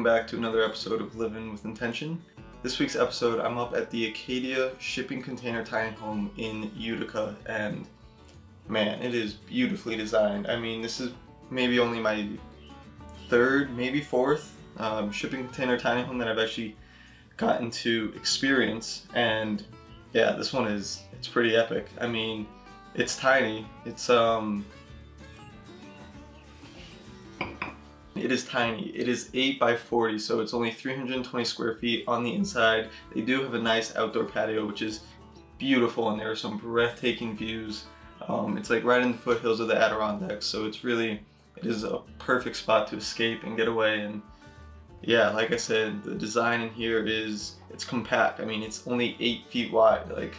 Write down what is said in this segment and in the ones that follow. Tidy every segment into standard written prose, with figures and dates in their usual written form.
back to another episode of Livin with Intention. This week's episode, I'm up at the Acadia shipping container tiny home in Utica, and man, it is beautifully designed. I mean, this is maybe only my third, maybe fourth shipping container tiny home that I've actually gotten to experience, and yeah, this one it's pretty epic. I mean, it's tiny. It is tiny. It is 8 by 40, so it's only 320 square feet on the inside. They do have a nice outdoor patio, which is beautiful, and there are some breathtaking views. It's like right in the foothills of the Adirondacks, so it is a perfect spot to escape and get away. And yeah, like I said, the design in here it's compact. I mean, it's only 8 feet wide. Like,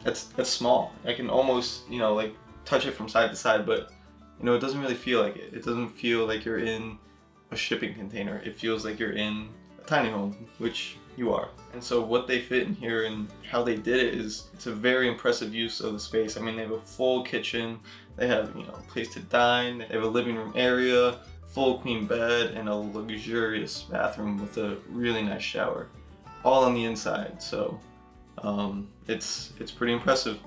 that's small. I can almost, like touch it from side to side, but it doesn't really feel like it. It doesn't feel like you're in a shipping container. It feels like you're in a tiny home, which you are. And so what they fit in here and how they did it it's a very impressive use of the space. I mean, they have a full kitchen, they have, a place to dine, they have a living room area, full queen bed, and a luxurious bathroom with a really nice shower, all on the inside. So it's pretty impressive.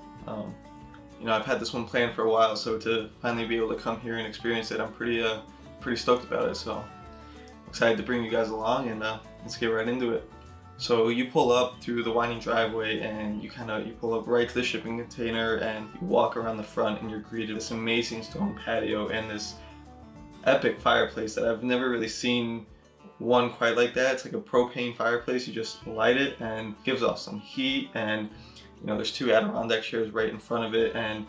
I've had this one planned for a while, so to finally be able to come here and experience it, I'm pretty stoked about it. So excited to bring you guys along, and let's get right into it. So you pull up through the winding driveway, and you pull up right to the shipping container, and you walk around the front, and you're greeted with this amazing stone patio and this epic fireplace that I've never really seen one quite like that. It's like a propane fireplace. You just light it and it gives off some heat, and there's 2 Adirondack chairs right in front of it, and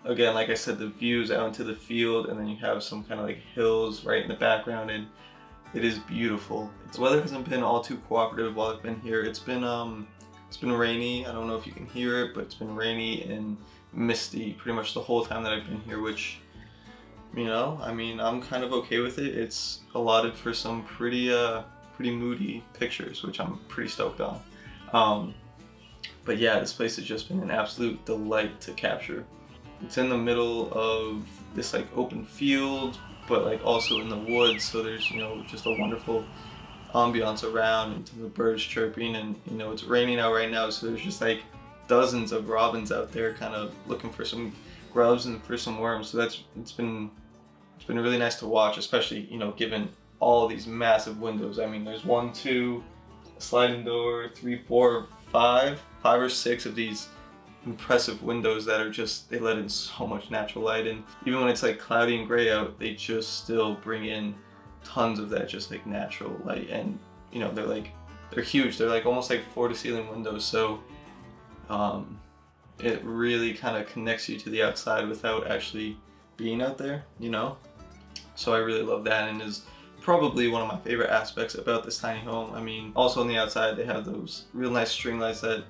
again, like I said, the views out into the field, and then you have some kind of like hills right in the background, and it is beautiful. The weather hasn't been all too cooperative while I've been here. It's been rainy. I don't know if you can hear it, but it's been rainy and misty pretty much the whole time that I've been here, which I'm kind of okay with it. It's allotted for some pretty moody pictures, which I'm pretty stoked on. But yeah, this place has just been an absolute delight to capture. It's in the middle of this like open field, but like also in the woods, so there's just a wonderful ambiance around, and the birds chirping, and it's raining out right now, so there's just like dozens of robins out there kind of looking for some grubs and for some worms. So it's been really nice to watch, especially given all these massive windows. I mean, there's 1, 2, a sliding door, 3, 4, 5 or 6 of these impressive windows that are they let in so much natural light, and even when it's like cloudy and gray out, they just still bring in tons of that just like natural light. And they're huge. They're like almost like floor to ceiling windows, so it really kind of connects you to the outside without actually being out there, So I really love that, and is probably one of my favorite aspects about this tiny home. I mean, also on the outside, they have those real nice string lights that,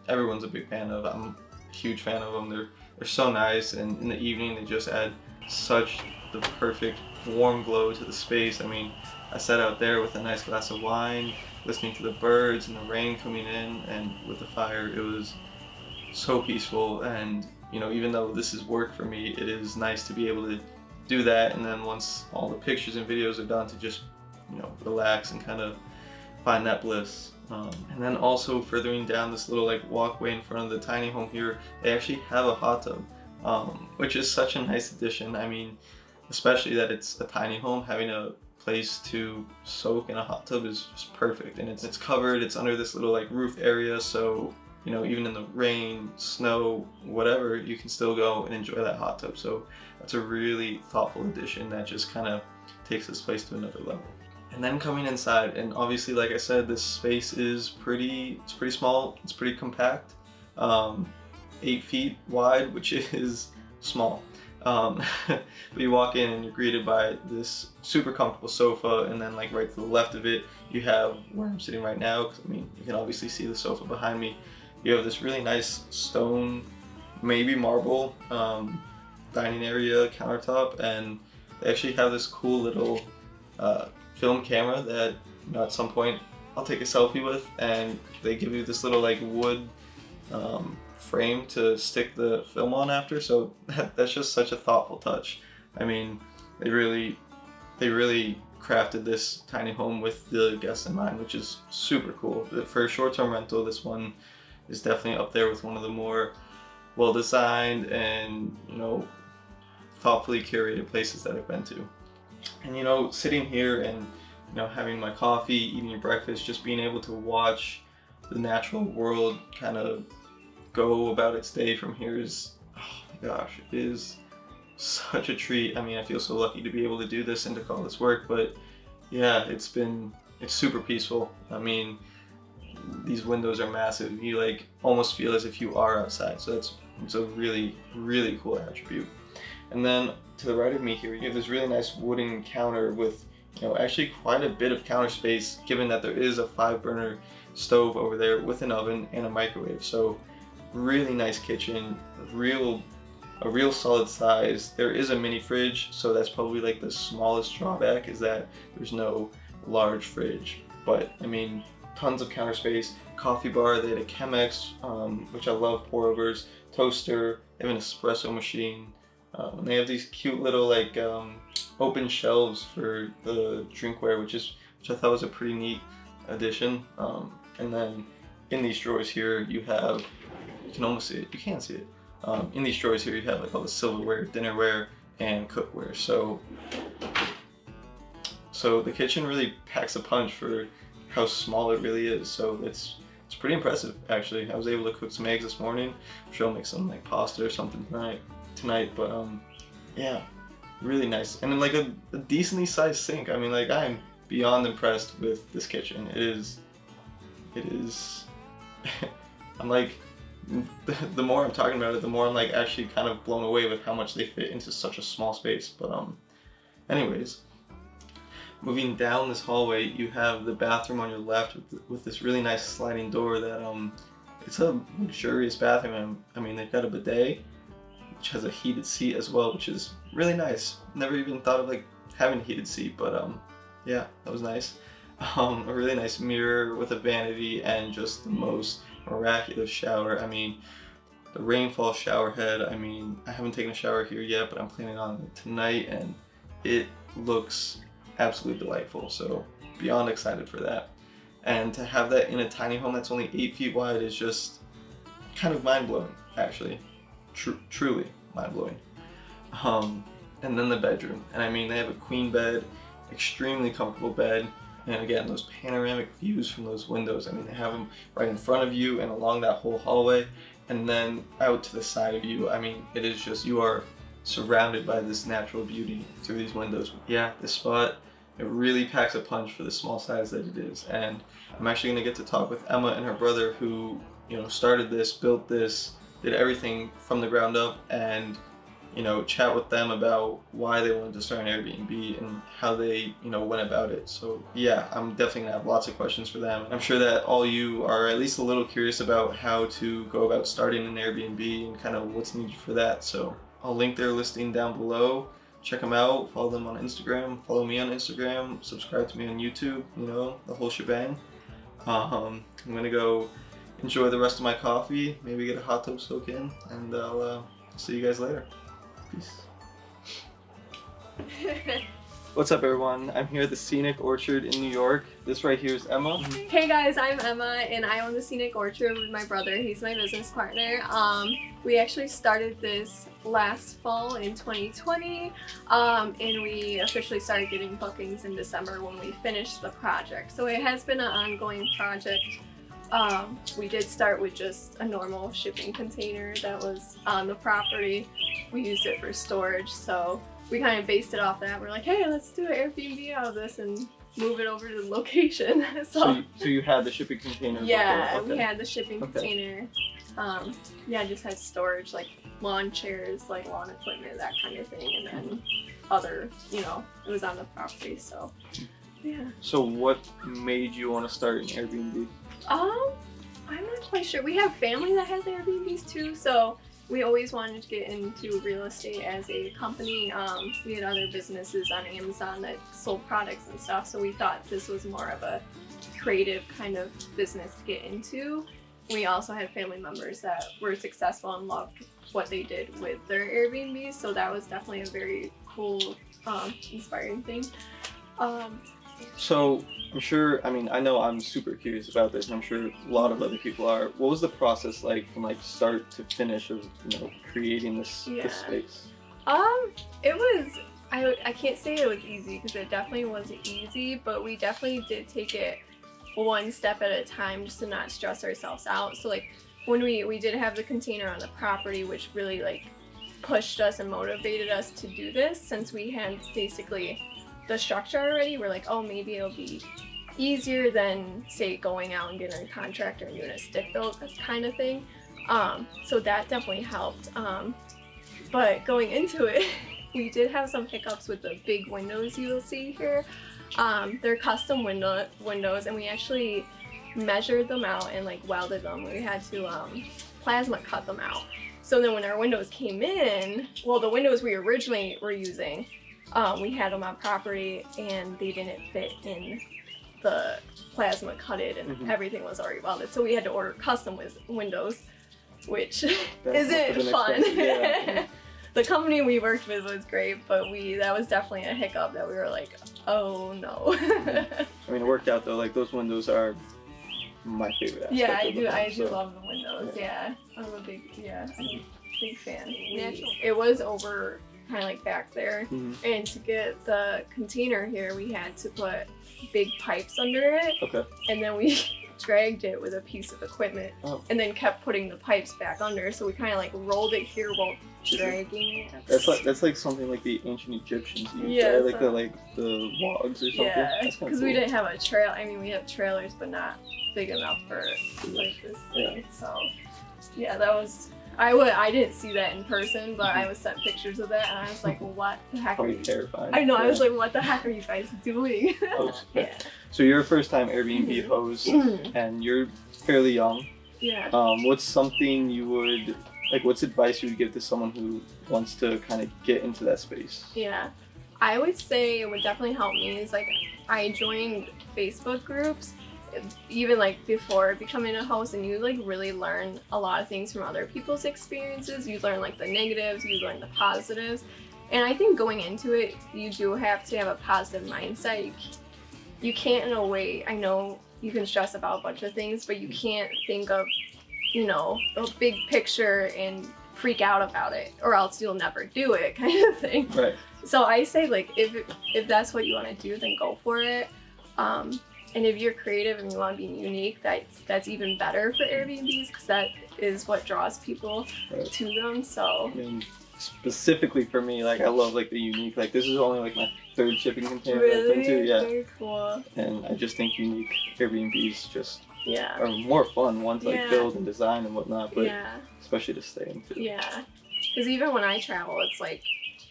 everyone's a big fan of. I'm a huge fan of them. They're so nice, and in the evening, they just add such the perfect warm glow to the space. I mean, I sat out there with a nice glass of wine, listening to the birds and the rain coming in, and with the fire, it was so peaceful. And even though this is work for me, it is nice to be able to do that, and then once all the pictures and videos are done, to just relax and kind of find that bliss. And then also furthering down this little like walkway in front of the tiny home here, they actually have a hot tub, which is such a nice addition. I mean, especially that it's a tiny home, having a place to soak in a hot tub is just perfect. And it's covered, it's under this little like roof area, so even in the rain, snow, whatever, you can still go and enjoy that hot tub. So that's a really thoughtful addition that just kind of takes this place to another level. And then coming inside, and obviously, like I said, this space is pretty small. It's pretty compact, 8 feet wide, which is small. But you walk in and you're greeted by this super comfortable sofa, and then like right to the left of it, you have where I'm sitting right now, because you can obviously see the sofa behind me. You have this really nice stone, maybe marble, dining area countertop, and they actually have this cool little film camera that at some point I'll take a selfie with, and they give you this little like wood frame to stick the film on after. So that's just such a thoughtful touch. I mean, they really crafted this tiny home with the guests in mind, which is super cool. For a short-term rental, this one is definitely up there with one of the more well-designed and, you know, thoughtfully curated places that I've been to. And, you know, sitting here and, you know, having my coffee, eating breakfast, just being able to watch the natural world kind of go about its day from here is, oh my gosh, it is such a treat. I mean, I feel so lucky to be able to do this and to call this work, but yeah, it's super peaceful. I mean, these windows are massive. You like almost feel as if you are outside, so it's a really, really cool attribute. And then to the right of me here, you have this really nice wooden counter with, you know, actually quite a bit of counter space, given that there is a 5-burner stove over there with an oven and a microwave. So really nice kitchen, a real solid size. There is a mini fridge, so that's probably like the smallest drawback, is that there's no large fridge. But I mean, tons of counter space, coffee bar, they had a Chemex, which I love, pour overs, toaster, they have an espresso machine. And they have these cute little like open shelves for the drinkware, which I thought was a pretty neat addition. And then in these drawers here, you can almost see it. You can't see it. In these drawers here, you have like all the silverware, dinnerware, and cookware. So the kitchen really packs a punch for how small it really is. So it's pretty impressive, actually. I was able to cook some eggs this morning. I'm sure I'll make some like pasta or something tonight, but yeah, really nice. And then like a decently sized sink. I mean, like, I'm beyond impressed with this kitchen. It is I'm like, the more I'm talking about it, the more I'm like actually kind of blown away with how much they fit into such a small space. But anyways, moving down this hallway, you have the bathroom on your left with this really nice sliding door that it's a luxurious bathroom. I mean, they've got a bidet, which has a heated seat as well, which is really nice. Never even thought of like having a heated seat, but yeah, that was nice. A really nice mirror with a vanity and just the most miraculous shower. I mean, the rainfall shower head. I mean, I haven't taken a shower here yet, but I'm planning on it tonight, and it looks absolutely delightful. So beyond excited for that. And to have that in a tiny home that's only 8 feet wide is just kind of mind-blowing, actually. Truly mind-blowing. And then the bedroom. And I mean, they have a queen bed, extremely comfortable bed. And again, those panoramic views from those windows. I mean, they have them right in front of you and along that whole hallway, and then out to the side of you. I mean, it is just, you are surrounded by this natural beauty through these windows. Yeah, this spot, it really packs a punch for the small size that it is. And I'm actually gonna get to talk with Emma and her brother, who, you know, started this, built this, did everything from the ground up, and, you know, chat with them about why they wanted to start an Airbnb and how they, you know, went about it. So yeah, I'm definitely gonna have lots of questions for them. I'm sure that all you are at least a little curious about how to go about starting an Airbnb and kind of what's needed for that. So I'll link their listing down below. Check them out, follow them on Instagram, follow me on Instagram, subscribe to me on YouTube, you know, the whole shebang. I'm gonna go enjoy the rest of my coffee, maybe get a hot tub soak in, and I'll see you guys later. Peace. What's up, everyone? I'm here at the Scenic Orchard in New York. This right here is Emma. Hey guys, I'm Emma and I own the Scenic Orchard with my brother. He's my business partner. We actually started this last fall in 2020 and we officially started getting bookings in December when we finished the project. So it has been an ongoing project. We did start with just a normal shipping container that was on the property. We used it for storage, so we kind of based it off that. We're like, hey, let's do an Airbnb out of this and move it over to the location. So you had the shipping container? Yeah, before? Okay. We had the shipping container. Yeah, just had storage, like lawn chairs, like lawn equipment, that kind of thing, and then other, you know, it was on the property, so yeah. So what made you want to start an Airbnb? I'm not quite sure. We have family that has Airbnbs too, so we always wanted to get into real estate as a company. We had other businesses on Amazon that sold products and stuff, so we thought this was more of a creative kind of business to get into. We also had family members that were successful and loved what they did with their Airbnbs, so that was definitely a very cool, inspiring thing. So I'm sure, I mean, I know I'm super curious about this, and I'm sure a lot of other people are. What was the process like from like start to finish of, creating this space? It was, I can't say it was easy because it definitely wasn't easy, but we definitely did take it one step at a time just to not stress ourselves out. So like when we did have the container on the property, which really like pushed us and motivated us to do this, since we had basically the structure already, we're like, oh, maybe it'll be easier than say going out and getting a contractor and doing a stick built kind of thing. So that definitely helped. But going into it, we did have some hiccups with the big windows you will see here. They're custom windows, and we actually measured them out and like welded them. We had to plasma cut them out. So then when our windows came in, well, the windows we originally were using, we had them on property and they didn't fit in the plasma cutted, and everything was already welded. So we had to order custom windows, which isn't fun. Yeah. The company we worked with was great, but that was definitely a hiccup that we were like, oh no. I mean, it worked out though. Like those windows are my favorite aspect. Yeah, I do love the windows. Yeah, I'm a big fan. It was over kind of like back there, and to get the container here, we had to put big pipes under it. Okay. And then we dragged it with a piece of equipment, and then kept putting the pipes back under. So we kind of like rolled it here while dragging it. That's like something like the ancient Egyptians used, right? Like the logs or something. Yeah, because we didn't have a trail. I mean, we have trailers, but not big enough for like this thing. So yeah, that was. I didn't see that in person, but I was sent pictures of that, and I was like, what the heck are you? Terrifying. I know, I was like, what the heck are you guys doing? Yeah. So you're a first-time Airbnb host, and you're fairly young. Yeah. What's something you would, what's advice you would give to someone who wants to kind of get into that space? Yeah. I would say it would definitely help me is like, I joined Facebook groups even like before becoming a host, and you like really learn a lot of things from other people's experiences. You learn like the negatives, you learn the positives, and I think going into it you do have to have a positive mindset. You can't, in a way, I know you can stress about a bunch of things, but you can't think of the big picture and freak out about it, or else you'll never do it, kind of thing. Right. So I say like if that's what you want to do, then go for it. And if you're creative and you want to be unique, that's even better for Airbnbs, because that is what draws people to them. So I mean, specifically for me, like I love like the unique. Like this is only like my third shipping container I've been to. Yeah. Very cool. And I just think unique Airbnbs just are more fun. One to like build and design and whatnot, but especially to stay into. Yeah. Because even when I travel, it's like,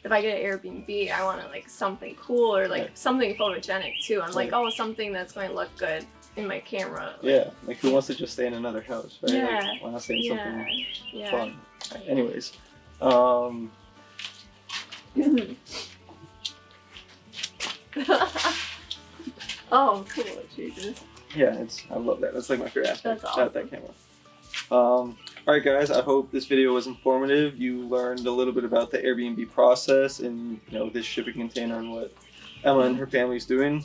if I get an Airbnb, I want to like something cool or like something photogenic too. I'm like, oh, something that's going to look good in my camera. Like who wants to just stay in another house, right? Yeah. Like, why not stay in something fun? Right. Anyways, oh, cool, Jesus. Yeah, I love that. That's like my favorite aspect. That's awesome. Shout out that camera. Alright guys, I hope this video was informative. You learned a little bit about the Airbnb process and this shipping container and what Emma and her family's doing.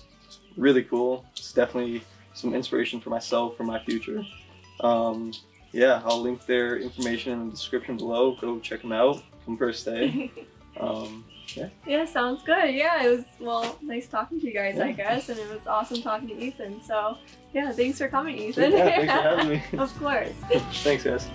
Really cool. It's definitely some inspiration for myself, for my future. Yeah, I'll link their information in the description below. Go check them out. Come first stay. Yeah, sounds good. Yeah, it was, nice talking to you guys, I guess, and it was awesome talking to Ethan. So, yeah, thanks for coming, Ethan. Yeah, thanks for having me. Of course. Thanks, guys.